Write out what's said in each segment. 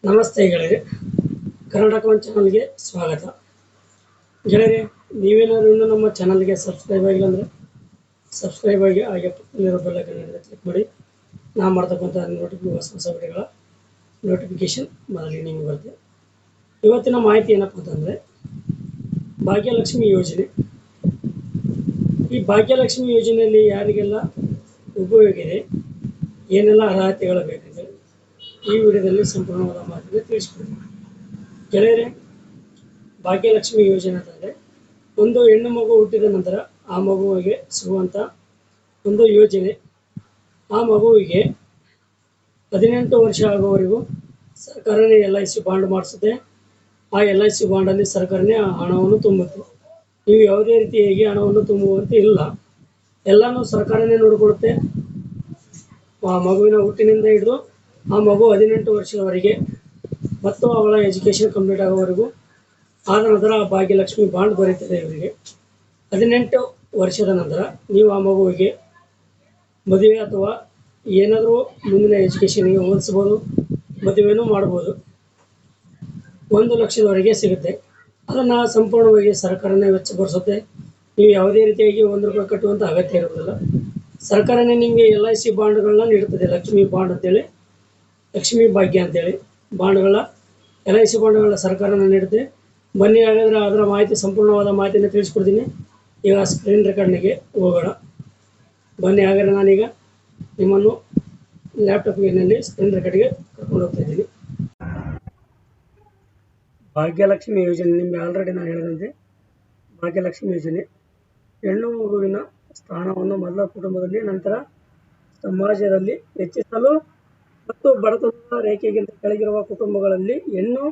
ನಮಸ್ತೆ ಗೆಳೆಯರೆ, ಕರ್ನಾಟಕ ಒನ್ ಚಾನಲ್ಗೆ ಸ್ವಾಗತ. ಗೆಳೆಯರೆ, ನೀವೇನಾದರೂ ಇನ್ನೂ ನಮ್ಮ ಚಾನಲ್ಗೆ ಸಬ್ಸ್ಕ್ರೈಬ್ ಆಗಿಲ್ಲ ಅಂದರೆ ಸಬ್ಸ್ಕ್ರೈಬ್ ಆಗಿ, ಹಾಗೆ ಪಕ್ಕದಲ್ಲಿರೋ ಬೆಲ್ ಐಕಾನ್ ಮೇಲೆ ಕ್ಲಿಕ್ ಮಾಡಿ. ನಾವು ಮಾಡ್ತಕ್ಕಂಥ ಹೊಸ ವಿಡಿಯೋಗಳ ನೋಟಿಫಿಕೇಶನ್ ಮೊದಲಿಗೆ ನಿಮಗೆ ಬರುತ್ತೆ. ಇವತ್ತಿನ ಮಾಹಿತಿ ಏನಪ್ಪ ಅಂತಂದರೆ, ಭಾಗ್ಯಲಕ್ಷ್ಮಿ ಯೋಜನೆ. ಈ ಭಾಗ್ಯಲಕ್ಷ್ಮಿ ಯೋಜನೆಯಲ್ಲಿ ಯಾರಿಗೆಲ್ಲ ಉಪಯೋಗ ಇದೆ, ಏನೆಲ್ಲ ಅರ್ಹತೆಗಳು ಬೇಕಿದೆ, ಈ ವಿಡಿಯೋದಲ್ಲಿ ಸಂಪೂರ್ಣವಾದ ಮಾಹಿತಿ ತಿಳಿಸ್ಕೊಡ್ತೀನಿ. ಗೆಳೆಯರೆ, ಭಾಗ್ಯಲಕ್ಷ್ಮಿ ಯೋಜನೆ ಅಂತಂದರೆ ಒಂದು ಹೆಣ್ಣು ಮಗು ಹುಟ್ಟಿದ ನಂತರ ಆ ಮಗುವಿಗೆ ಸಿಗುವಂಥ ಒಂದು ಯೋಜನೆ. ಆ ಮಗುವಿಗೆ 18 ವರ್ಷ ಆಗುವವರೆಗೂ ಸರ್ಕಾರನೇ LIC ಬಾಂಡ್ ಮಾಡಿಸುತ್ತೆ. ಆ LIC ಬಾಂಡಲ್ಲಿ ಸರ್ಕಾರನೇ ಹಣವನ್ನು ತುಂಬುತ್ತೆ. ನೀವು ಯಾವುದೇ ರೀತಿಯಾಗಿ ಹಣವನ್ನು ತುಂಬುವಂತೆ ಇಲ್ಲ, ಎಲ್ಲನೂ ಸರ್ಕಾರನೇ ನೋಡಿಕೊಳ್ಳುತ್ತೆ. ಆ ಮಗುವಿನ ಹುಟ್ಟಿನಿಂದ ಹಿಡಿದು ಆ ಮಗು 18 ವರ್ಷದವರೆಗೆ ಮತ್ತು ಅವಳ ಎಜುಕೇಷನ್ ಕಂಪ್ಲೀಟ್ ಆಗೋವರೆಗೂ. ಆದ ನಂತರ ಆ ಭಾಗ್ಯಲಕ್ಷ್ಮಿ ಬಾಂಡ್ ದೊರೆಯುತ್ತದೆ ಇವರಿಗೆ. 18 ವರ್ಷದ ನಂತರ ನೀವು ಆ ಮಗುವಿಗೆ ಮದುವೆ ಅಥವಾ ಏನಾದರೂ ಮುಂದಿನ ಎಜುಕೇಷನ್ಗೆ ಓದಿಸ್ಬೋದು, ಮದುವೆನೂ ಮಾಡ್ಬೋದು. 1 ಲಕ್ಷದವರೆಗೆ ಸಿಗುತ್ತೆ. ಅದನ್ನು ಸಂಪೂರ್ಣವಾಗಿ ಸರ್ಕಾರನೇ ವೆಚ್ಚ ಭರಿಸುತ್ತೆ. ನೀವು ಯಾವುದೇ ರೀತಿಯಾಗಿ 1 ರೂಪಾಯಿ ಕಟ್ಟುವಂಥ ಅಗತ್ಯ ಇರುವುದಿಲ್ಲ. ಸರ್ಕಾರನೇ ನಿಮಗೆ LIC ಬಾಂಡ್ಗಳನ್ನ ನೀಡುತ್ತದೆ. ಲಕ್ಷ್ಮಿ ಬಾಂಡ್ ಅಂತೇಳಿ, ಲಕ್ಷ್ಮಿ ಭಾಗ್ಯ ಅಂತೇಳಿ ಬಾಂಡ್ಗಳ LIC ಬಾಂಡ್ಗಳ ಸರ್ಕಾರನ ನೀಡುತ್ತೆ. ಬನ್ನಿ, ಹಾಗಾದರೆ ಅದರ ಮಾಹಿತಿ, ಸಂಪೂರ್ಣವಾದ ಮಾಹಿತಿಯನ್ನು ತಿಳಿಸ್ಕೊಡ್ತೀನಿ. ಈಗ ಸ್ಕ್ರೀನ್ ರೆಕಾರ್ಡ್ನಿಗೆ ಹೋಗೋಣ. ಬನ್ನಿ, ಹಾಗಾದರೆ ನಾನೀಗ ನಿಮ್ಮನ್ನು ಲ್ಯಾಪ್ಟಾಪ್ನಲ್ಲಿ ಸ್ಕ್ರೀನ್ ರೆಕಾರ್ಡ್ಗೆ ಕರ್ಕೊಂಡು ಹೋಗ್ತಾ ಇದ್ದೀನಿ. ಭಾಗ್ಯಲಕ್ಷ್ಮಿ ಯೋಜನೆ, ನಿಮಗೆ ಆಲ್ರೆಡಿ ನಾನು ಹೇಳಿದಂತೆ ಭಾಗ್ಯಲಕ್ಷ್ಮಿ ಯೋಜನೆ ಹೆಣ್ಣು ಮಗುವಿನ ಸ್ಥಾನವನ್ನು ಮೊದಲ ಕುಟುಂಬದಲ್ಲಿ, ನಂತರ ಸಮಾಜದಲ್ಲಿ ಹೆಚ್ಚಿಸಲು ಮತ್ತು ಬಡತನದ ರೇಖೆಗಿಂತ ಕೆಳಗಿರುವ ಕುಟುಂಬಗಳಲ್ಲಿ ಹೆಣ್ಣು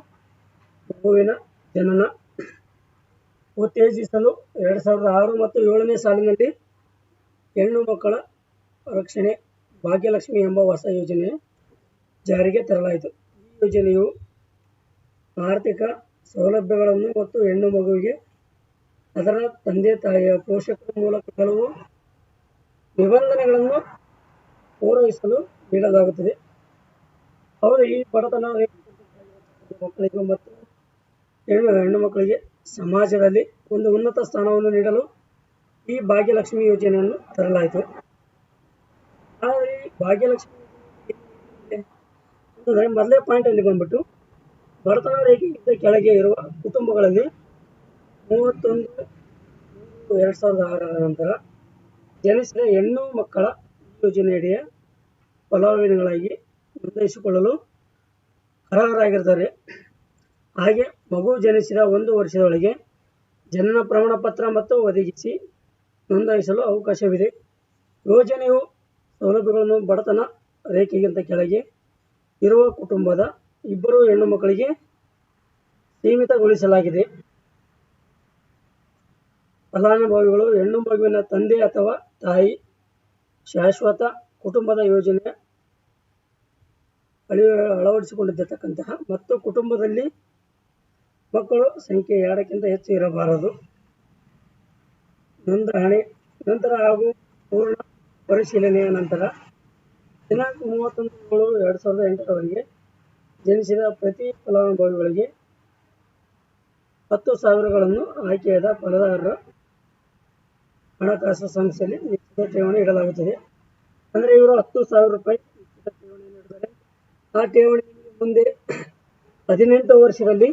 ಮಗುವಿನ ಜನನ ಉತ್ತೇಜಿಸಲು 2006 ಮತ್ತು 7ನೇ ಸಾಲಿನಲ್ಲಿ ಹೆಣ್ಣು ಮಕ್ಕಳ ರಕ್ಷಣೆ ಭಾಗ್ಯಲಕ್ಷ್ಮಿ ಎಂಬ ಹೊಸ ಯೋಜನೆ ಜಾರಿಗೆ ತರಲಾಯಿತು. ಈ ಯೋಜನೆಯು ಆರ್ಥಿಕ ಸೌಲಭ್ಯಗಳನ್ನು ಮತ್ತು ಹೆಣ್ಣು ಮಗುವಿಗೆ ಅದರ ತಂದೆ ತಾಯಿಯ ಪೋಷಕರ ಮೂಲಕ ಕೆಲವು ನಿಬಂಧನೆಗಳನ್ನು ಪೂರೈಸಲು ನೀಡಲಾಗುತ್ತದೆ. ಅವರು ಈ ಬಡತನ ಮಕ್ಕಳಿಗೆ ಮತ್ತು ಹೆಣ್ಣು ಮಕ್ಕಳಿಗೆ ಸಮಾಜದಲ್ಲಿ ಒಂದು ಉನ್ನತ ಸ್ಥಾನವನ್ನು ನೀಡಲು ಈ ಭಾಗ್ಯಲಕ್ಷ್ಮಿ ಯೋಜನೆಯನ್ನು ತರಲಾಯಿತು. ಆದರೆ ಈ ಭಾಗ್ಯಲಕ್ಷ್ಮಿ ಅಂತಂದರೆ ಮೊದಲೇ ಪಾಯಿಂಟಲ್ಲಿ ಬಂದ್ಬಿಟ್ಟು, ಬಡತನ ರೇಖೆಗಿಂತ ಕೆಳಗೆ ಇರುವ ಕುಟುಂಬಗಳಲ್ಲಿ 31/3/2006 ನಂತರ ಜನಿಸಿದ ಹೆಣ್ಣು ಮಕ್ಕಳ ಯೋಜನೆಯಡಿಯ ಫಲಾನುಭವಿಗಳಾಗಿ ನೋಂದಾಯಿಸಿಕೊಳ್ಳಲು ಅರ್ಹರಾಗಿರ್ತಾರೆ. ಹಾಗೆ ಮಗು ಜನಿಸಿದ 1 ವರ್ಷದೊಳಗೆ ಜನನ ಪ್ರಮಾಣ ಪತ್ರ ಮತ್ತು ಒದಗಿಸಿ ನೋಂದಾಯಿಸಲು ಅವಕಾಶವಿದೆ. ಯೋಜನೆಯು ಸೌಲಭ್ಯಗಳನ್ನು ಬಡತನ ರೇಖೆಗಿಂತ ಕೆಳಗೆ ಇರುವ ಕುಟುಂಬದ 2 ಹೆಣ್ಣು ಮಕ್ಕಳಿಗೆ ಸೀಮಿತಗೊಳಿಸಲಾಗಿದೆ. ಫಲಾನುಭವಿಗಳು ಹೆಣ್ಣು ಮಗುವಿನ ತಂದೆ ಅಥವಾ ತಾಯಿ, ಶಾಶ್ವತ ಕುಟುಂಬದ ಯೋಜನೆ ಅಳವಡಿಸಿಕೊಂಡಿರತಕ್ಕಂತಹ ಮತ್ತು ಕುಟುಂಬದಲ್ಲಿ ಮಕ್ಕಳು ಸಂಖ್ಯೆ 2ಕ್ಕಿಂತ ಹೆಚ್ಚು ಇರಬಾರದು. ನೋಂದಣಿ ನಂತರ ಹಾಗೂ ಪೂರ್ಣ ಪರಿಶೀಲನೆಯ ನಂತರ ದಿನಾಂಕ 31/7/2008 ಜನಿಸಿದ ಪ್ರತಿ ಫಲಾನುಭವಿಗಳಿಗೆ 10,000ಗಳನ್ನು ಆಯ್ಕೆಯಾದ ಫಲಾನುಭವಿಗಳ ಹಣಕಾಸು ಸಂಸ್ಥೆಯಲ್ಲಿ ನಿಶ್ಚಿತ ಠೇವಣಿ ಇಡಲಾಗುತ್ತದೆ. ಅಂದರೆ ಇವರು 10,000 ರೂಪಾಯಿ ನಿಶ್ಚಿತ ಠೇವಣಿಯನ್ನು ಇಡ್ತಾರೆ. ಆ ಠೇವಣಿ ಮುಂದೆ 18 ವರ್ಷದಲ್ಲಿ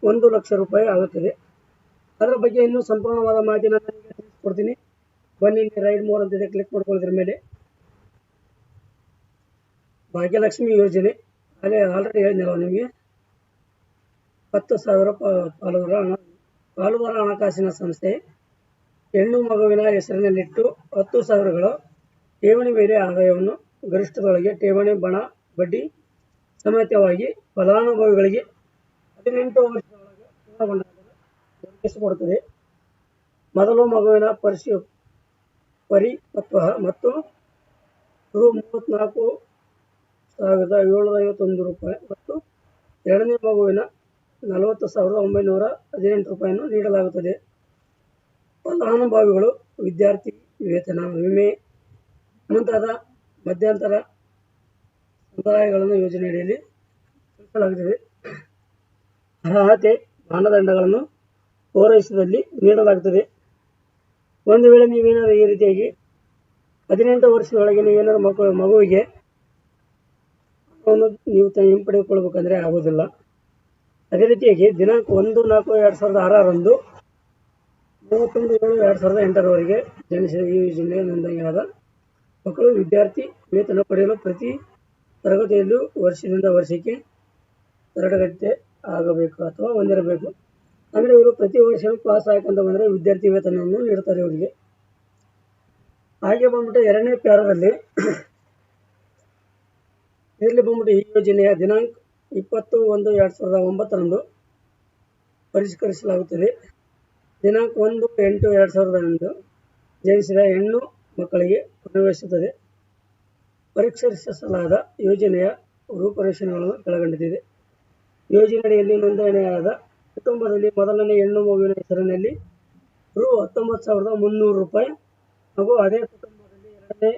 1 ಲಕ್ಷ ರೂಪಾಯಿ ಆಗುತ್ತದೆ. ಅದರ ಬಗ್ಗೆ ಇನ್ನೂ ಸಂಪೂರ್ಣವಾದ ಮಾಹಿತಿಯನ್ನು ನಾನು ಈಗ ತಿಳಿಸ್ಕೊಡ್ತೀನಿ. ಬನ್ನಿ, ರೈಡ್ ಮೋರ್ ಅಂತಿದೆ, ಕ್ಲಿಕ್ ಮಾಡ್ಕೊಳ್ಳೋದ್ರ ಮೇಲೆ ಭಾಗ್ಯಲಕ್ಷ್ಮಿ ಯೋಜನೆ ಆಲ್ರೆಡಿ ಹೇಳಿದ್ನಲ್ಲ ನಿಮಗೆ, 10,000 ಪಾಲುದಾರ ಹಣಕಾಸಿನ ಸಂಸ್ಥೆ ಹೆಣ್ಣು ಮಗುವಿನ ಹೆಸರಿನಲ್ಲಿಟ್ಟು 10,000ಗಳ ಠೇವಣಿ ಮೇಲೆ ಆದಾಯವನ್ನು ಗರಿಷ್ಠದೊಳಗೆ ಠೇವಣಿ ಬಡ್ಡಿ ಸಮೇತವಾಗಿ ಫಲಾನುಭವಿಗಳಿಗೆ 18 ವರ್ಷದೊಳಗೆ ಪೂರ್ಣಗೊಂಡಾಗ ಒದಗಿಸಿಕೊಡುತ್ತದೆ. ಮೊದಲು ಮಗುವಿನ ಪರಿಪಕ್ವ ಮತ್ತು ರೂ. 34,751 ರೂಪಾಯಿ ಮತ್ತು ಎರಡನೇ ಮಗುವಿನ 40,918 ರೂಪಾಯಿಯನ್ನು ನೀಡಲಾಗುತ್ತದೆ. ಫಲಾನುಭವಿಗಳು ವಿದ್ಯಾರ್ಥಿ ವೇತನ, ವಿಮೆ ಮುಂತಾದ ಮಧ್ಯಂತರ ಸಂದಾಯಗಳನ್ನು ಯೋಜನೆಯಡಿಯಲ್ಲಿ ತಿಳಿಸಲಾಗುತ್ತದೆ. ಅರ್ಹತೆ ಮಾನದಂಡಗಳನ್ನು ಪೂರೈಸಿದಲ್ಲಿ ನೀಡಲಾಗುತ್ತದೆ. ಒಂದು ವೇಳೆ ನೀವೇನಾದರೂ ಈ ರೀತಿಯಾಗಿ 18 ವರ್ಷದೊಳಗೆ ನೀವೇನಾದರೂ ಮಗುವಿಗೆ ನೀವು ಹಿಂಪಡೆದುಕೊಳ್ಬೇಕಂದ್ರೆ ಆಗೋದಿಲ್ಲ. ಅದೇ ರೀತಿಯಾಗಿ ದಿನಾಂಕ 1/4/2006 31/7/2008 ಜನಿಸಿದ ಈ ಯೋಜನೆಯ ನೋಂದಣಿಯಾದ ಮಕ್ಕಳು ವಿದ್ಯಾರ್ಥಿ ವೇತನ ಪಡೆಯಲು ಪ್ರತಿ ತರಗತಿಯಲ್ಲೂ ವರ್ಷದಿಂದ ವರ್ಷಕ್ಕೆ ತರಗತಿ ಆಗಬೇಕು ಅಥವಾ ಹೊಂದಿರಬೇಕು. ಅಂದರೆ ಇವರು ಪ್ರತಿ ವರ್ಷ ಪಾಸ್ ಹಾಕಂತ ಬಂದರೆ ವಿದ್ಯಾರ್ಥಿ ವೇತನವನ್ನು ನೀಡ್ತಾರೆ ಇವರಿಗೆ. ಹಾಗೆ ಬಂದ್ಬಿಟ್ಟು 2ನೇ ಪ್ಯಾರಾದಲ್ಲಿ ಇದರಲ್ಲಿ ಬಂದ್ಬಿಟ್ಟು ಈ ಯೋಜನೆಯ ದಿನಾಂಕ 20/1/2009 ಪರಿಷ್ಕರಿಸಲಾಗುತ್ತದೆ. ದಿನಾಂಕ 1/8/2001 ಜನಿಸಿದ ಹೆಣ್ಣು ಮಕ್ಕಳಿಗೆ ಅನ್ವಯಿಸುತ್ತದೆ. ಪರಿಷ್ಕರಿಸಲಾದ ಯೋಜನೆಯ ರೂಪರೇಷೆಗಳನ್ನು ಕೆಳಕಂಡಂತಿದೆ. ಯೋಜನೆಯಡಿಯಲ್ಲಿ ನೋಂದಣಿಯಾದ ಕುಟುಂಬದಲ್ಲಿ ಮೊದಲನೇ ಹೆಣ್ಣು ಮಗುವಿನ ಹೆಸರಿನಲ್ಲಿ ರೂ. 19,300 ಹಾಗೂ ಅದೇ ಕುಟುಂಬದಲ್ಲಿ ಎರಡನೇ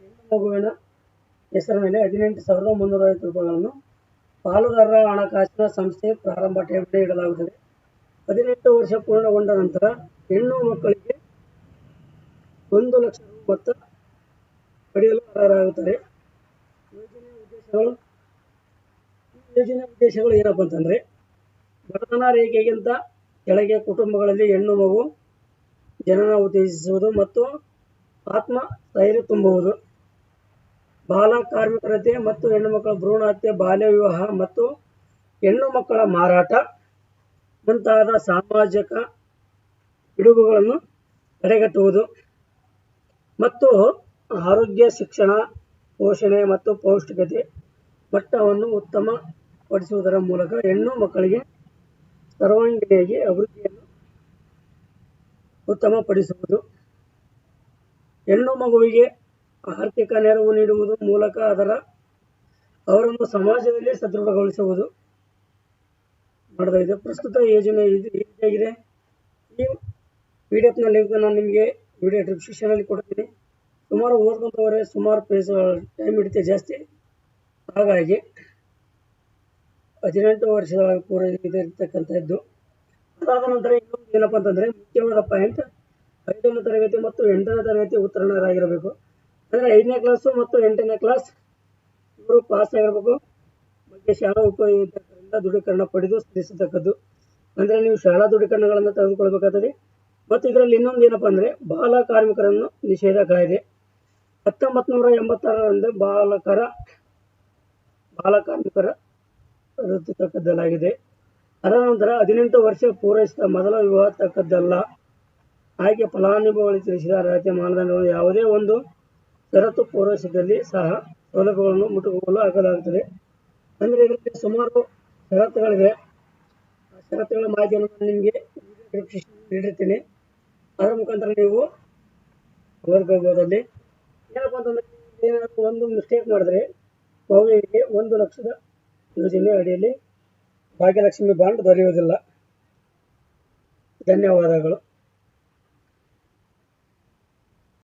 ಹೆಣ್ಣು ಮಗುವಿನ ಹೆಸರಿನಲ್ಲಿ $18,350 ಪಾಲುದಾರರ ಹಣಕಾಸಿನ ಸಂಸ್ಥೆ ಪ್ರಾರಂಭ ಠೇವಣಿ ಇಡಲಾಗುತ್ತದೆ. 18 ವರ್ಷ ಪೂರ್ಣಗೊಂಡ ನಂತರ ಹೆಣ್ಣು ಮಕ್ಕಳಿಗೆ ₹1,00,000 ಮೊತ್ತ ಪಡೆಯಲು ಅರ್ಹರಾಗುತ್ತಾರೆ. ಯೋಜನೆಯ ಉದ್ದೇಶಗಳು ಏನಪ್ಪ ಅಂತಂದರೆ, ಬಡತನ ರೇಖೆಗಿಂತ ಕೆಳಗೆ ಕುಟುಂಬಗಳಲ್ಲಿ ಹೆಣ್ಣು ಮಗು ಜನನ ಉತ್ತೇಜಿಸುವುದು ಮತ್ತು ಆತ್ಮ ಸ್ಥೈರ್ಯ ತುಂಬುವುದು, ಬಾಲ ಕಾರ್ಮಿಕರತೆ ಮತ್ತು ಹೆಣ್ಣುಮಕ್ಕಳ ಭ್ರೂಣ ಹತ್ಯೆ, ಬಾಲ್ಯ ವಿವಾಹ ಮತ್ತು ಹೆಣ್ಣು ಮಕ್ಕಳ ಮಾರಾಟ ಮುಂತಾದ ಸಾಮಾಜಿಕ ಪಿಡುಗುಗಳನ್ನು ತಡೆಗಟ್ಟುವುದು ಮತ್ತು ಆರೋಗ್ಯ, ಶಿಕ್ಷಣ, ಪೋಷಣೆ ಮತ್ತು ಪೌಷ್ಟಿಕತೆ ಮಟ್ಟವನ್ನು ಉತ್ತಮಪಡಿಸುವುದರ ಮೂಲಕ ಹೆಣ್ಣು ಮಕ್ಕಳಿಗೆ ಸರ್ವಾಂಗೀಣವಾಗಿ ಅಭಿವೃದ್ಧಿಯನ್ನು ಉತ್ತಮಪಡಿಸುವುದು. ಹೆಣ್ಣು ಮಗುವಿಗೆ ಆರ್ಥಿಕ ನೆರವು ನೀಡುವುದು ಮೂಲಕ ಅವರನ್ನು ಸಮಾಜದಲ್ಲಿ ಸದೃಢಗೊಳಿಸುವುದು ಮಾಡಲಾಗಿದೆ. ಪ್ರಸ್ತುತ ಯೋಜನೆ ಇದು ರೀತಿಯಾಗಿದೆ. ಈ PDF ಲಿಂಕ್ ನಾನು ನಿಮಗೆ ವಿಡಿಯೋ ಡಿಸ್ಕ್ರಿಪ್ಷನಲ್ಲಿ ಕೊಡ್ತೀನಿ. ಸುಮಾರು ಓದ್ಕೊಂತವರೆ ಸುಮಾರು ಪೇಜ್ ಟೈಮ್ ಹಿಡಿತೆ ಜಾಸ್ತಿ. ಹಾಗಾಗಿ 18 ವರ್ಷದೊಳಗೆ ಪೂರೈಸಿರ್ತಕ್ಕಂಥದ್ದು. ಅದಾದ ನಂತರ ಇನ್ನೊಂದು ಏನಪ್ಪ ಅಂತಂದರೆ, ಮುಖ್ಯವಾದ ಪಾಯಿಂಟ್ 5ನೇ ತರಗತಿ ಮತ್ತು 8ನೇ ತರಗತಿ ಉತ್ತೀರ್ಣರಾಗಿರಬೇಕು. ಅಂದರೆ 5ನೇ ಕ್ಲಾಸು ಮತ್ತು 8ನೇ ಕ್ಲಾಸ್ ಇವರು ಪಾಸ್ ಆಗಿರಬೇಕು. ಬಗ್ಗೆ ಶಾಲಾ ಉಪಯೋಗದಿಂದ ದೃಢೀಕರಣ ಪಡೆದು ಸಲ್ಲಿಸತಕ್ಕದ್ದು. ಅಂದರೆ ನೀವು ಶಾಲಾ ದೃಢೀಕರಣಗಳನ್ನು ತೆಗೆದುಕೊಳ್ಬೇಕಾಗ್ತದೆ. ಮತ್ತು ಇದರಲ್ಲಿ ಇನ್ನೊಂದು ಏನಪ್ಪ ಅಂದರೆ, ಬಾಲ ಕಾರ್ಮಿಕರನ್ನು ನಿಷೇಧ ಕಾಯ್ದೆ 1986 ಬಾಲ ಕಾರ್ಮಿಕರ ತಕ್ಕದ್ದಲಾಗಿದೆ. ಅದರ ನಂತರ 18 ವರ್ಷ ಪೂರೈಸಿದ ಮೊದಲ ವಿವಾಹ ತಕ್ಕದ್ದಲ್ಲ. ಹಾಗೆ ಫಲಾನುಭವಿಗಳು ತಿಳಿಸಿದ ಅರ್ಹತೆ ಮಾನದಂಡಗಳು ಯಾವುದೇ ಒಂದು ಷರತ್ತು ಪೂರೈಸಿದಲ್ಲಿ ಸಹ ಸೌಲಭ್ಯಗಳನ್ನು ಮುಟ್ಟುಗೋಲು ಹಾಕಲಾಗುತ್ತದೆ. ಅಂದರೆ ಇದರಲ್ಲಿ ಸುಮಾರು ಷರತ್ತುಗಳಿವೆ. ಆ ಷರತ್ತುಗಳ ಮಾಹಿತಿಯನ್ನು ನಾನು ನಿಮಗೆ ನೀಡಿರ್ತೀನಿ. ಅದರ ಮುಖಾಂತರ ನೀವು ಓದ್ಕೋಬೋದಲ್ಲಿ. ಏನಪ್ಪ ಅಂತಂದರೆ, ಏನಾದರೂ ಒಂದು ಮಿಸ್ಟೇಕ್ ಮಾಡಿದ್ರೆ ಮಗುವಿಗೆ 1,00,000 ಯೋಜನೆ ಅಡಿಯಲ್ಲಿ ಭಾಗ್ಯಲಕ್ಷ್ಮಿ ಬಾಂಡ್ ದೊರೆಯುವುದಿಲ್ಲ. ಧನ್ಯವಾದಗಳು.